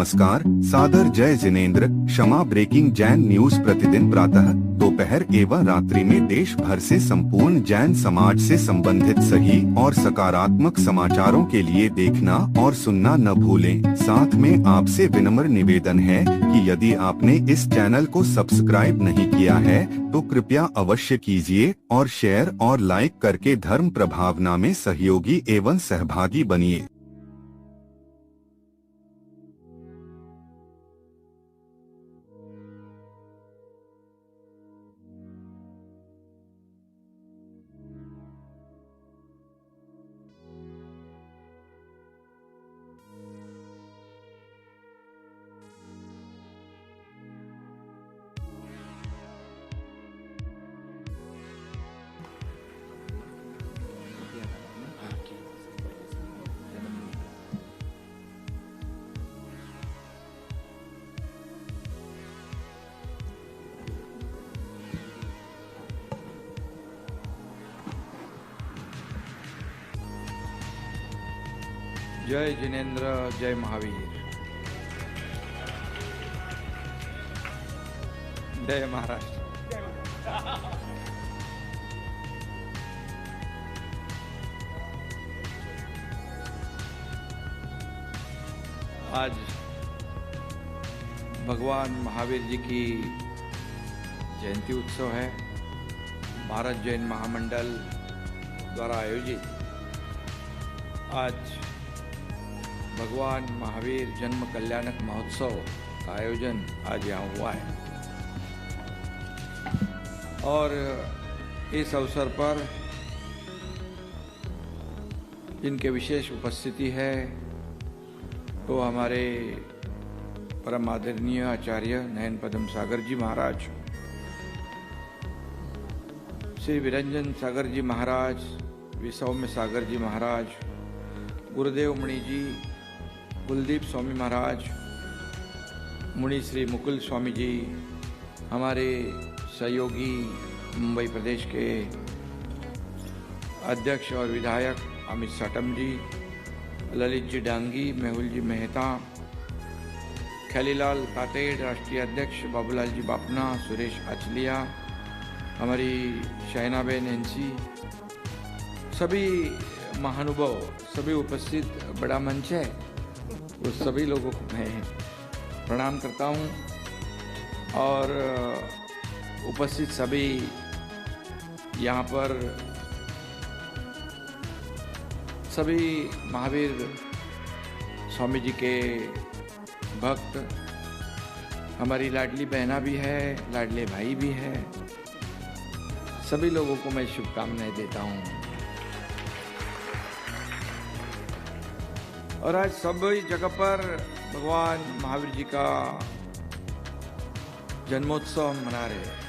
नमस्कार, सादर जय जिनेंद्र। क्षमा ब्रेकिंग जैन न्यूज प्रतिदिन प्रातः, दोपहर एवं रात्रि में देश भर से संपूर्ण जैन समाज से संबंधित सही और सकारात्मक समाचारों के लिए देखना और सुनना न भूलें। साथ में आपसे विनम्र निवेदन है कि यदि आपने इस चैनल को सब्सक्राइब नहीं किया है तो कृपया अवश्य कीजिए और शेयर और लाइक करके धर्म प्रभावना में सहयोगी एवं सहभागी बनिए। जय जिनेंद्र, जय महावीर, जय महाराष्ट्र। आज भगवान महावीर जी की जयंती उत्सव है। भारत जैन महामंडल द्वारा आयोजित आज भगवान महावीर जन्म कल्याणक महोत्सव का आयोजन आज यहाँ हुआ है और इस अवसर पर जिनके विशेष उपस्थिति है तो हमारे परम आदरणीय आचार्य नयन पदम सागर जी महाराज, श्री विरंजन सागर जी महाराज, विसौम्य सागर जी महाराज, गुरुदेव मुनि जी, कुलदीप स्वामी महाराज, मुनि श्री मुकुल स्वामी जी, हमारे सहयोगी मुंबई प्रदेश के अध्यक्ष और विधायक अमित साटम जी, ललित जी डांगी, मेहुल जी मेहता, खैलीलाल तातेड़ राष्ट्रीय अध्यक्ष, बाबूलाल जी बापना, सुरेश अचलिया, हमारी शाइनाबेन एनसी, सभी महानुभाव, सभी उपस्थित बड़ा मंच है, उस सभी लोगों को मैं प्रणाम करता हूं और उपस्थित सभी यहाँ पर सभी महावीर स्वामी जी के भक्त, हमारी लाडली बहना भी है, लाडले भाई भी है, सभी लोगों को मैं शुभकामनाएं देता हूं। और आज सभी जगह पर भगवान महावीर जी का जन्मोत्सव मना रहे हैं।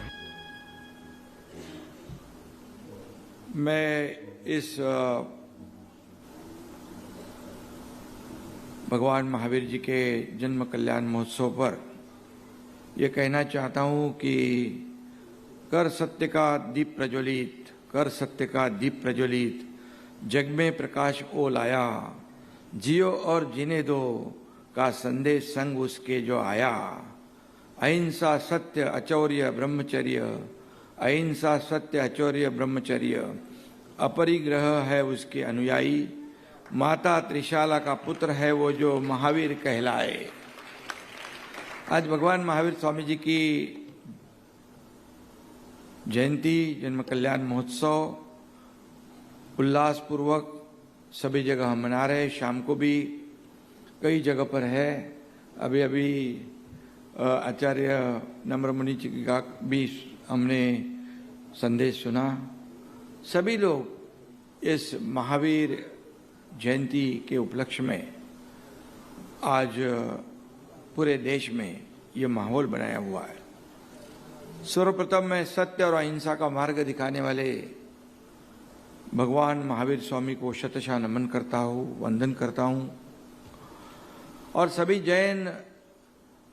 मैं इस भगवान महावीर जी के जन्म कल्याण महोत्सव पर यह कहना चाहता हूं कि कर सत्य का दीप प्रज्वलित, कर सत्य का दीप प्रज्वलित, जग में प्रकाश ओ लाया, जियो और जीने दो का संदेश संग उसके जो आया। अहिंसा सत्य अचौर्य ब्रह्मचर्य, अहिंसा सत्य अचौर्य ब्रह्मचर्य, अपरिग्रह है उसके अनुयायी, माता त्रिशाला का पुत्र है वो जो महावीर कहलाए। आज भगवान महावीर स्वामी जी की जयंती, जन्म कल्याण महोत्सव उल्लासपूर्वक सभी जगह हम मना रहे। शाम को भी कई जगह पर है। अभी अभी आचार्य नम्र मुनि जी का भी हमने संदेश सुना। सभी लोग इस महावीर जयंती के उपलक्ष्य में आज पूरे देश में ये माहौल बनाया हुआ है। सर्वप्रथम मैं सत्य और अहिंसा का मार्ग दिखाने वाले भगवान महावीर स्वामी को शतशः नमन करता हूँ, वंदन करता हूँ और सभी जैन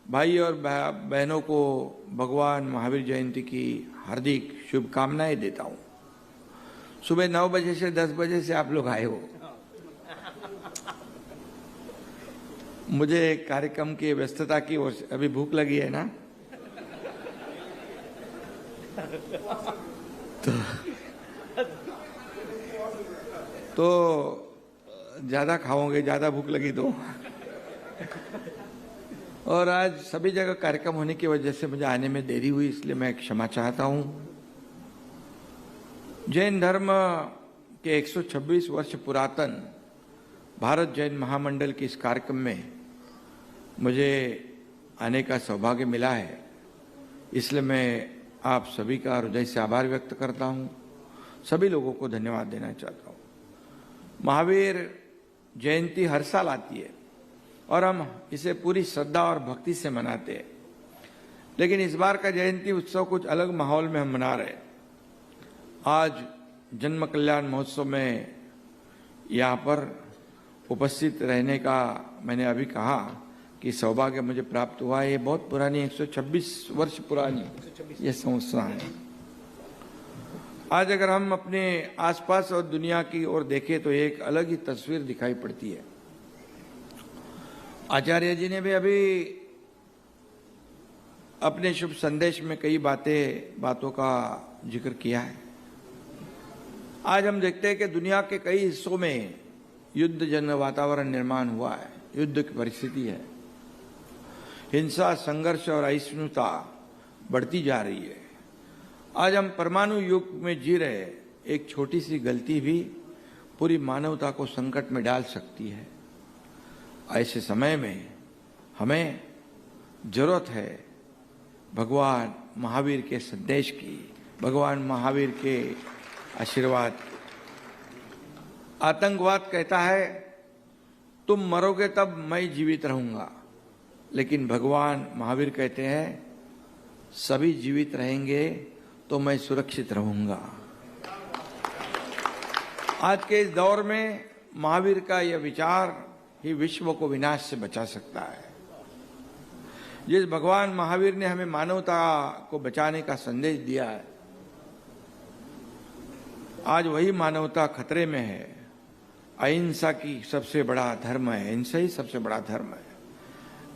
भाई और बहनों को भगवान महावीर जयंती की हार्दिक शुभकामनाएं देता हूँ। सुबह 9 बजे से 10 बजे से आप लोग आए हो। मुझे कार्यक्रम की व्यस्तता की ओर से अभी भूख लगी है ना, तो ज्यादा खाओगे, ज्यादा भूख लगी तो। और आज सभी जगह कार्यक्रम होने की वजह से मुझे आने में देरी हुई, इसलिए मैं क्षमा चाहता हूं। जैन धर्म के 126 वर्ष पुरातन भारत जैन महामंडल के इस कार्यक्रम में मुझे आने का सौभाग्य मिला है, इसलिए मैं आप सभी का हृदय से आभार व्यक्त करता हूं, सभी लोगों को धन्यवाद देना चाहता हूं। महावीर जयंती हर साल आती है और हम इसे पूरी श्रद्धा और भक्ति से मनाते हैं, लेकिन इस बार का जयंती उत्सव कुछ अलग माहौल में हम मना रहे हैं। आज जन्म कल्याण महोत्सव में यहाँ पर उपस्थित रहने का मैंने अभी कहा कि सौभाग्य मुझे प्राप्त हुआ है। ये बहुत पुरानी 126 वर्ष पुरानी ये संस्था है। आज अगर हम अपने आसपास और दुनिया की ओर देखें तो एक अलग ही तस्वीर दिखाई पड़ती है। आचार्य जी ने भी अभी अपने शुभ संदेश में कई बातों का जिक्र किया है। आज हम देखते हैं कि दुनिया के कई हिस्सों में युद्ध जन्य वातावरण निर्माण हुआ है, युद्ध की परिस्थिति है, हिंसा, संघर्ष और असहिष्णुता बढ़ती जा रही है। आज हम परमाणु युग में जी रहे, एक छोटी सी गलती भी पूरी मानवता को संकट में डाल सकती है। ऐसे समय में हमें जरूरत है भगवान महावीर के संदेश की, भगवान महावीर के आशीर्वाद। आतंकवाद कहता है तुम मरोगे तब मैं जीवित रहूंगा, लेकिन भगवान महावीर कहते हैं सभी जीवित रहेंगे तो मैं सुरक्षित रहूंगा। आज के इस दौर में महावीर का यह विचार ही विश्व को विनाश से बचा सकता है। जिस भगवान महावीर ने हमें मानवता को बचाने का संदेश दिया है, आज वही मानवता खतरे में है। अहिंसा की सबसे बड़ा धर्म है, अहिंसा ही सबसे बड़ा धर्म है।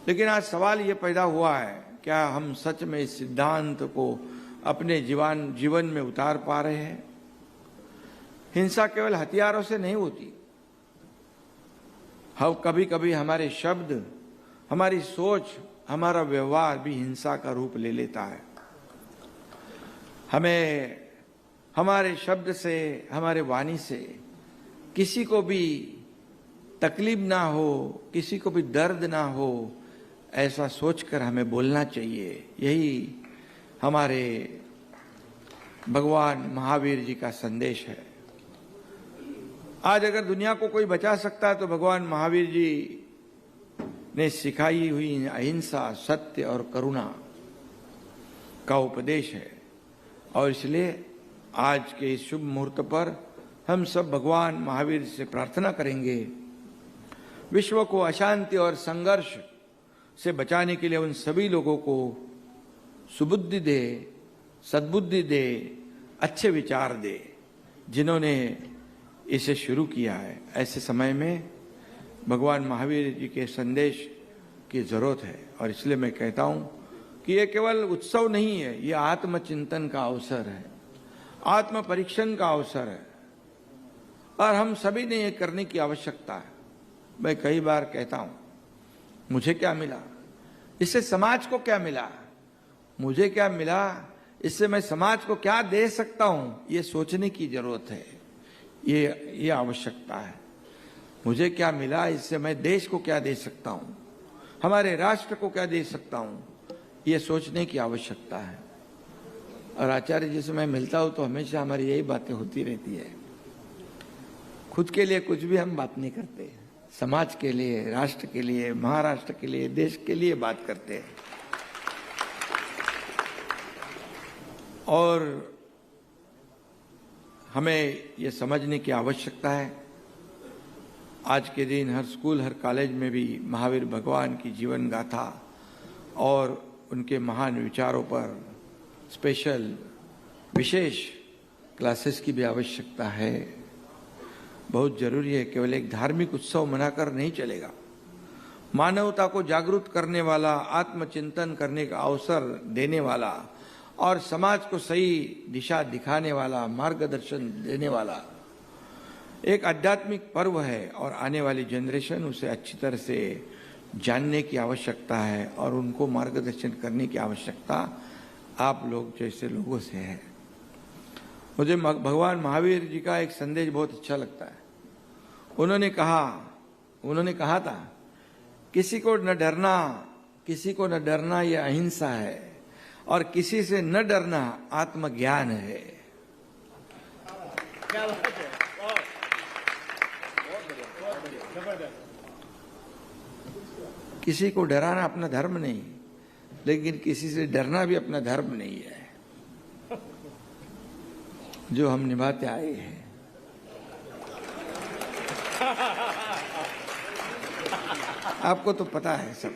लेकिन आज सवाल ये पैदा हुआ है, क्या हम सच में इस सिद्धांत को अपने जीवन में उतार पा रहे हैं? हिंसा केवल हथियारों से नहीं होती। हम कभी कभी हमारे शब्द, हमारी सोच, हमारा व्यवहार भी हिंसा का रूप ले लेता है। हमें हमारे शब्द से, हमारे वाणी से किसी को भी तकलीफ ना हो, किसी को भी दर्द ना हो, ऐसा सोचकर हमें बोलना चाहिए। यही हमारे भगवान महावीर जी का संदेश है। आज अगर दुनिया को कोई बचा सकता है तो भगवान महावीर जी ने सिखाई हुई अहिंसा, सत्य और करुणा का उपदेश है। और इसलिए आज के इस शुभ मुहूर्त पर हम सब भगवान महावीर से प्रार्थना करेंगे, विश्व को अशांति और संघर्ष से बचाने के लिए उन सभी लोगों को सुबुद्धि दे, सद्बुद्धि दे, अच्छे विचार दे, जिन्होंने इसे शुरू किया है। ऐसे समय में भगवान महावीर जी के संदेश की जरूरत है। और इसलिए मैं कहता हूं कि ये केवल उत्सव नहीं है, ये आत्मचिंतन का अवसर है, आत्म परीक्षण का अवसर है, और हम सभी ने ये करने की आवश्यकता है। मैं कई बार कहता हूं, मुझे क्या मिला, इससे समाज को क्या मिला, मुझे क्या मिला, इससे मैं समाज को क्या दे सकता हूं, ये सोचने की जरूरत है, ये आवश्यकता है। मुझे क्या मिला, इससे मैं देश को क्या दे सकता हूं, हमारे राष्ट्र को क्या दे सकता हूं, ये सोचने की आवश्यकता है। और आचार्य जी से मैं मिलता हूं तो हमेशा हमारी यही बातें होती रहती है। खुद के लिए कुछ भी हम बात नहीं करते, समाज के लिए, राष्ट्र के लिए, महाराष्ट्र के लिए, देश के लिए बात करते हैं। और हमें ये समझने की आवश्यकता है, आज के दिन हर स्कूल, हर कॉलेज में भी महावीर भगवान की जीवन गाथा और उनके महान विचारों पर स्पेशल, विशेष क्लासेस की भी आवश्यकता है। बहुत जरूरी है। केवल एक धार्मिक उत्सव मनाकर नहीं चलेगा। मानवता को जागरूक करने वाला, आत्मचिंतन करने का अवसर देने वाला और समाज को सही दिशा दिखाने वाला, मार्गदर्शन देने वाला एक आध्यात्मिक पर्व है और आने वाली जनरेशन उसे अच्छी तरह से जानने की आवश्यकता है और उनको मार्गदर्शन करने की आवश्यकता आप लोग जैसे लोगों से है। मुझे भगवान महावीर जी का एक संदेश बहुत अच्छा लगता है। उन्होंने कहा था, किसी को न डरना ये अहिंसा है और किसी से न डरना आत्मज्ञान है। क्या बात है, बहुत बढ़िया। किसी को डराना अपना धर्म नहीं, लेकिन किसी से डरना भी अपना धर्म नहीं है, जो हम निभाते आए हैं। आपको तो पता है सब,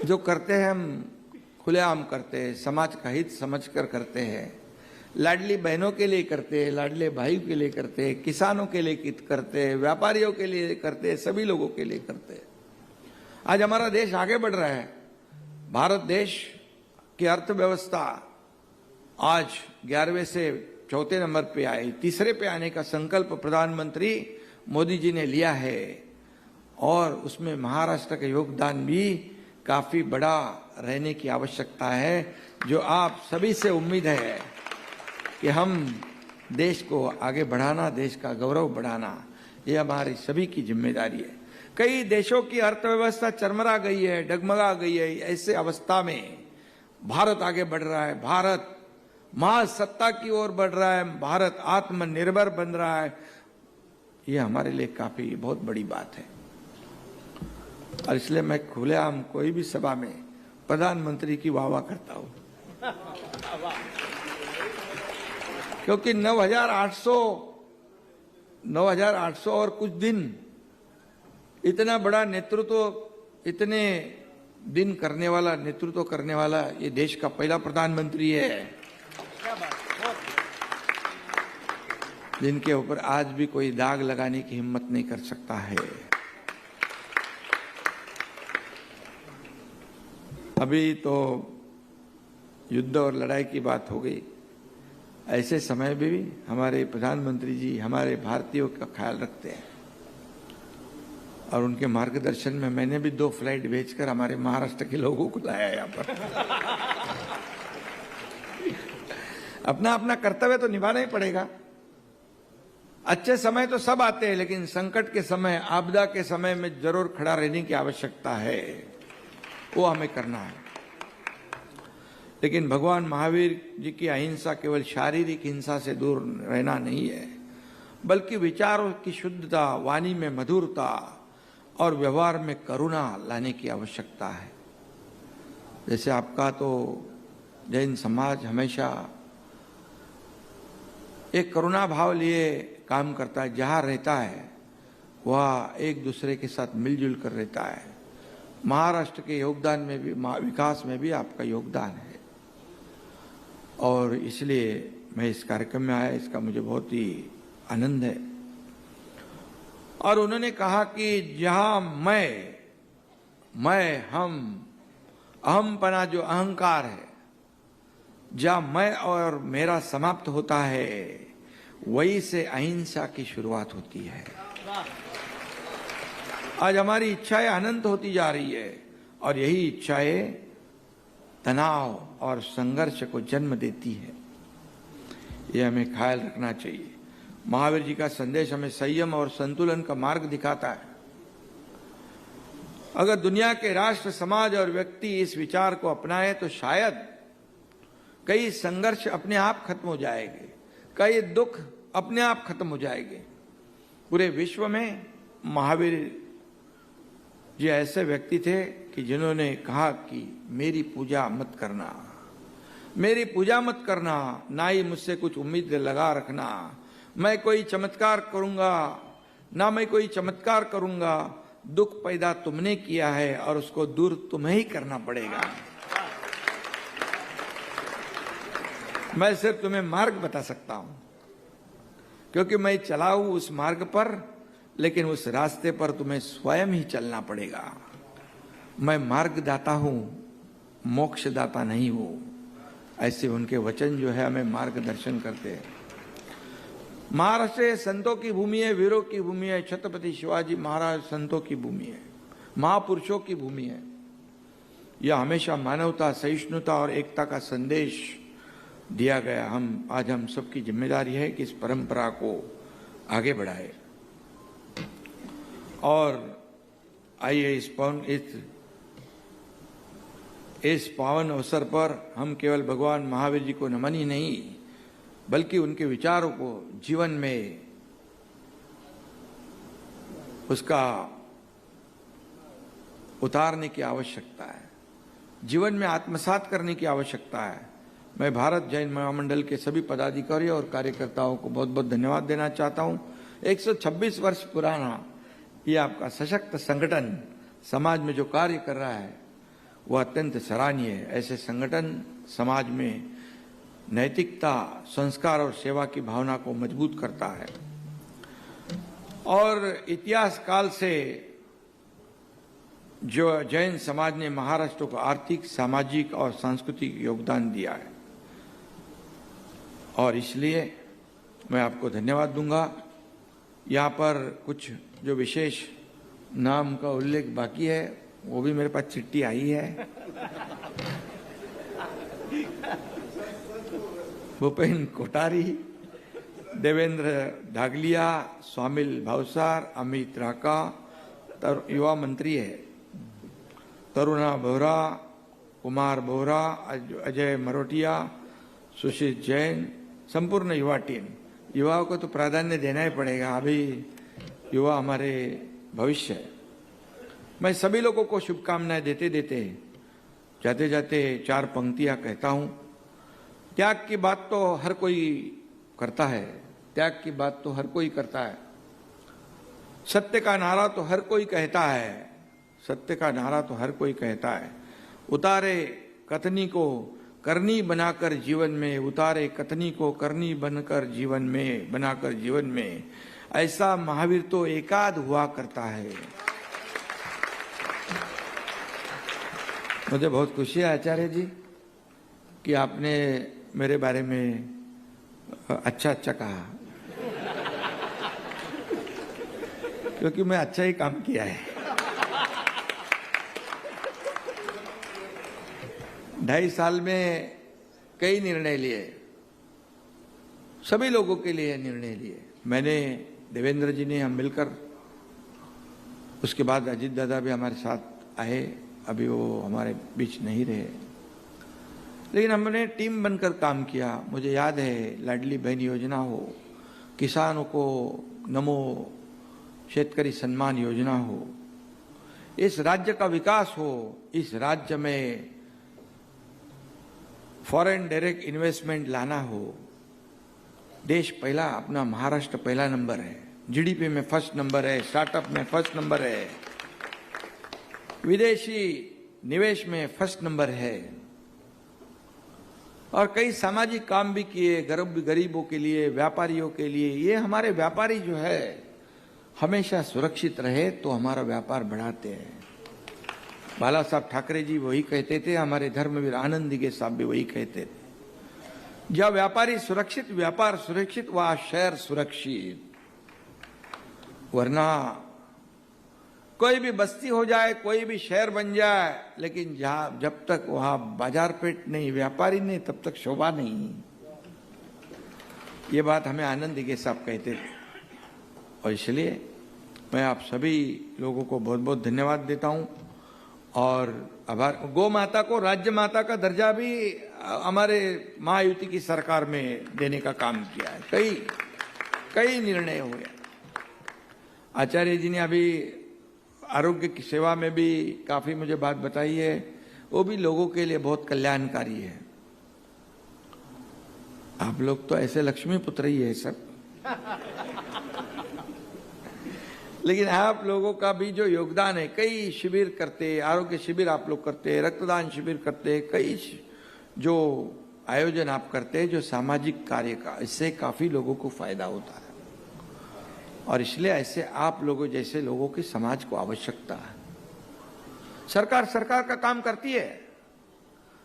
जो करते हैं हम खुलेआम करते हैं, समाज का हित समझकर करते हैं, लाडली बहनों के लिए करते हैं, लाडले भाई के लिए करते हैं, किसानों के लिए करते हैं, व्यापारियों के लिए करते हैं, सभी लोगों के लिए करते हैं। आज हमारा देश आगे बढ़ रहा है। भारत देश की अर्थव्यवस्था आज 11वें से 4थे नंबर पे आई, 3रे पे आने का संकल्प प्रधानमंत्री मोदी जी ने लिया है और उसमें महाराष्ट्र का योगदान भी काफी बड़ा रहने की आवश्यकता है, जो आप सभी से उम्मीद है कि हम देश को आगे बढ़ाना, देश का गौरव बढ़ाना, ये हमारी सभी की जिम्मेदारी है। कई देशों की अर्थव्यवस्था चरमरा गई है, डगमगा गई है। ऐसे अवस्था में भारत आगे बढ़ रहा है, भारत महासत्ता की ओर बढ़ रहा है, भारत आत्मनिर्भर बन रहा है। ये हमारे लिए काफी बहुत बड़ी बात है और इसलिए मैं खुलेआम कोई भी सभा में प्रधानमंत्री की वाह करता हूं, क्योंकि 9,800 और कुछ दिन इतना बड़ा नेतृत्व, इतने दिन करने वाला नेतृत्व करने वाला ये देश का पहला प्रधानमंत्री है, जिनके ऊपर आज भी कोई दाग लगाने की हिम्मत नहीं कर सकता है। अभी तो युद्ध और लड़ाई की बात हो गई, ऐसे समय में भी हमारे प्रधानमंत्री जी हमारे भारतीयों का ख्याल रखते हैं और उनके मार्गदर्शन में मैंने भी 2 फ्लाइट भेजकर हमारे महाराष्ट्र के लोगों को लाया यहाँ पर। अपना अपना कर्तव्य तो निभाना ही पड़ेगा। अच्छे समय तो सब आते हैं, लेकिन संकट के समय, आपदा के समय में जरूर खड़ा रहने की आवश्यकता है, वो हमें करना है। लेकिन भगवान महावीर जी की अहिंसा केवल शारीरिक हिंसा से दूर रहना नहीं है, बल्कि विचारों की शुद्धता, वाणी में मधुरता और व्यवहार में करुणा लाने की आवश्यकता है। जैसे आपका तो जैन समाज हमेशा एक करुणा भाव लिए काम करता है, जहां रहता है वह एक दूसरे के साथ मिलजुल कर रहता है। महाराष्ट्र के योगदान में भी, विकास में भी आपका योगदान है और इसलिए मैं इस कार्यक्रम में आया, इसका मुझे बहुत ही आनंद है। और उन्होंने कहा कि जहां मैं हम अहमपना जो अहंकार है, जहां मैं और मेरा समाप्त होता है, वही से अहिंसा की शुरुआत होती है। आज हमारी इच्छाएं अनंत होती जा रही है और यही इच्छाएं तनाव और संघर्ष को जन्म देती है। यह हमें ख्याल रखना चाहिए। महावीर जी का संदेश हमें संयम और संतुलन का मार्ग दिखाता है। अगर दुनिया के राष्ट्र, समाज और व्यक्ति इस विचार को अपनाए तो शायद कई संघर्ष अपने आप खत्म हो जाएंगे, कई दुख अपने आप खत्म हो जाएंगे। पूरे विश्व में महावीर जी ऐसे व्यक्ति थे कि जिन्होंने कहा कि मेरी पूजा मत करना, मेरी पूजा मत करना, ना ही मुझसे कुछ उम्मीद लगा रखना। मैं कोई चमत्कार करूंगा, ना मैं कोई चमत्कार करूंगा। दुख पैदा तुमने किया है और उसको दूर तुम्हें ही करना पड़ेगा। मैं सिर्फ तुम्हें मार्ग बता सकता हूं, क्योंकि मैं चला हूं उस मार्ग पर लेकिन उस रास्ते पर तुम्हें स्वयं ही चलना पड़ेगा। मैं मार्गदाता हूं, मोक्षदाता नहीं हूं। ऐसे उनके वचन जो है हमें मार्गदर्शन करते हैं। महाराष्ट्र संतों की भूमि है, वीरों की भूमि है। छत्रपति शिवाजी महाराज संतों की भूमि है, महापुरुषों की भूमि है। यह हमेशा मानवता, सहिष्णुता और एकता का संदेश दिया गया। आज हम सबकी जिम्मेदारी है कि इस परंपरा को आगे बढ़ाए। और आइए इस पावन अवसर पर हम केवल भगवान महावीर जी को नमन ही नहीं, बल्कि उनके विचारों को जीवन में उसका उतारने की आवश्यकता है, जीवन में आत्मसात करने की आवश्यकता है। मैं भारत जैन महामंडल के सभी पदाधिकारियों और कार्यकर्ताओं को बहुत बहुत धन्यवाद देना चाहता हूं। 126 वर्ष पुराना ये आपका सशक्त संगठन समाज में जो कार्य कर रहा है वो अत्यंत सराहनीय है। ऐसे संगठन समाज में नैतिकता, संस्कार और सेवा की भावना को मजबूत करता है। और इतिहास काल से जो जैन समाज ने महाराष्ट्र को आर्थिक, सामाजिक और सांस्कृतिक योगदान दिया है, और इसलिए मैं आपको धन्यवाद दूंगा। यहाँ पर कुछ जो विशेष नाम का उल्लेख बाकी है वो भी मेरे पास चिट्ठी आई है। भूपेन कोठारी, देवेंद्र ढागलिया, स्वामिल भावसार, अमित राका, युवा मंत्री है, तरुणा बोहरा, कुमार बोहरा, अजय मरोटिया, सुशील जैन, संपूर्ण युवा टीम। युवाओं को तो प्राधान्य देना ही पड़ेगा, अभी युवा हमारे भविष्य है। मैं सभी लोगों को शुभकामनाएं देते देते जाते जाते 4 पंक्तियां कहता हूं। त्याग की बात तो हर कोई करता है, त्याग की बात तो हर कोई करता है। सत्य का नारा तो हर कोई कहता है, सत्य का नारा तो हर कोई कहता है। उतारे कथनी को करनी बनाकर जीवन में, उतारे कथनी को करनी बनकर जीवन में, बनाकर जीवन में। ऐसा महावीर तो एकाध हुआ करता है। मुझे बहुत खुशी है आचार्य जी कि आपने मेरे बारे में अच्छा कहा, क्योंकि मैं अच्छा ही काम किया है। 2.5 साल में कई निर्णय लिए, सभी लोगों के लिए निर्णय लिए। मैंने, देवेंद्र जी ने, हम मिलकर, उसके बाद अजीत दादा भी हमारे साथ आए, अभी वो हमारे बीच नहीं रहे, लेकिन हमने टीम बनकर काम किया। मुझे याद है लाडली बहन योजना हो, किसानों को नमो शेतकरी सम्मान योजना हो, इस राज्य का विकास हो, इस राज्य में फॉरेन डायरेक्ट इन्वेस्टमेंट लाना हो। देश पहला, अपना महाराष्ट्र पहला नंबर है, जीडीपी में फर्स्ट नंबर है, स्टार्टअप में फर्स्ट नंबर है, विदेशी निवेश में फर्स्ट नंबर है, और कई सामाजिक काम भी किए, गरीबों के लिए, व्यापारियों के लिए। ये हमारे व्यापारी जो है हमेशा सुरक्षित रहे तो हमारा व्यापार बढ़ाते हैं। बाला साहब ठाकरे जी वही कहते थे, हमारे धर्मवीर आनंद दिघे साहब भी वही कहते थे। जब व्यापारी सुरक्षित, व्यापार सुरक्षित, वहां शहर सुरक्षित। वरना कोई भी बस्ती हो जाए, कोई भी शहर बन जाए, लेकिन जब तक वहां बाजार पेट नहीं, व्यापारी नहीं, तब तक शोभा नहीं। ये बात हमें आनंद दिघे साहब कहते थे, और इसलिए मैं आप सभी लोगों को बहुत बहुत धन्यवाद देता हूं और आभार। गौ माता को राज्य माता का दर्जा भी हमारे महायुति की सरकार में देने का काम किया है। कई निर्णय हुए। आचार्य जी ने अभी आरोग्य की सेवा में भी काफी मुझे बात बताई है, वो भी लोगों के लिए बहुत कल्याणकारी है। आप लोग तो ऐसे लक्ष्मी पुत्र ही है सब, लेकिन आप लोगों का भी जो योगदान है, कई शिविर करते, आरोग्य शिविर आप लोग करते, रक्तदान शिविर करते, कई जो आयोजन आप करते हैं जो सामाजिक कार्य का, इससे काफी लोगों को फायदा होता है। और इसलिए ऐसे आप लोगों जैसे लोगों की समाज को आवश्यकता है। सरकार का काम करती है।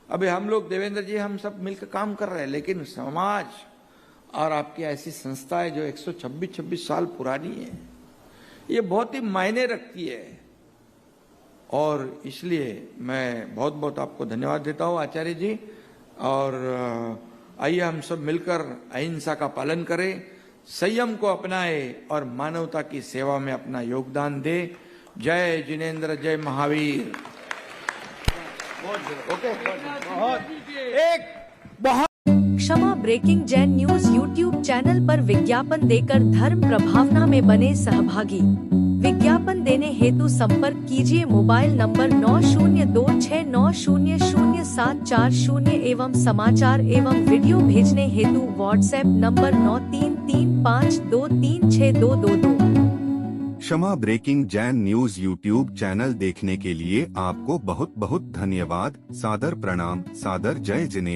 अभी हम लोग देवेंद्र जी हम सब मिलकर काम कर रहे हैं, लेकिन समाज और आपकी ऐसी संस्थाएं जो 126 साल पुरानी है, ये बहुत ही मायने रखती है। और इसलिए मैं बहुत बहुत आपको धन्यवाद देता हूं आचार्य जी। और आइए हम सब मिलकर अहिंसा का पालन करें, संयम को अपनाए और मानवता की सेवा में अपना योगदान दे। जय जिनेंद्र, जय Mahavir. Okay, Kshama breaking Jain news YouTube channel पर विज्ञापन देकर धर्म प्रभावना में बने सहभागी। विज्ञापन देने हेतु संपर्क कीजिए मोबाइल नंबर 9026900740 एवं समाचार एवं वीडियो भेजने हेतु WhatsApp number 9335236222। Kshama breaking Jain news YouTube channel देखने के लिए आपको बहुत बहुत धन्यवाद। सादर प्रणाम, सादर जय जिनेंद्र।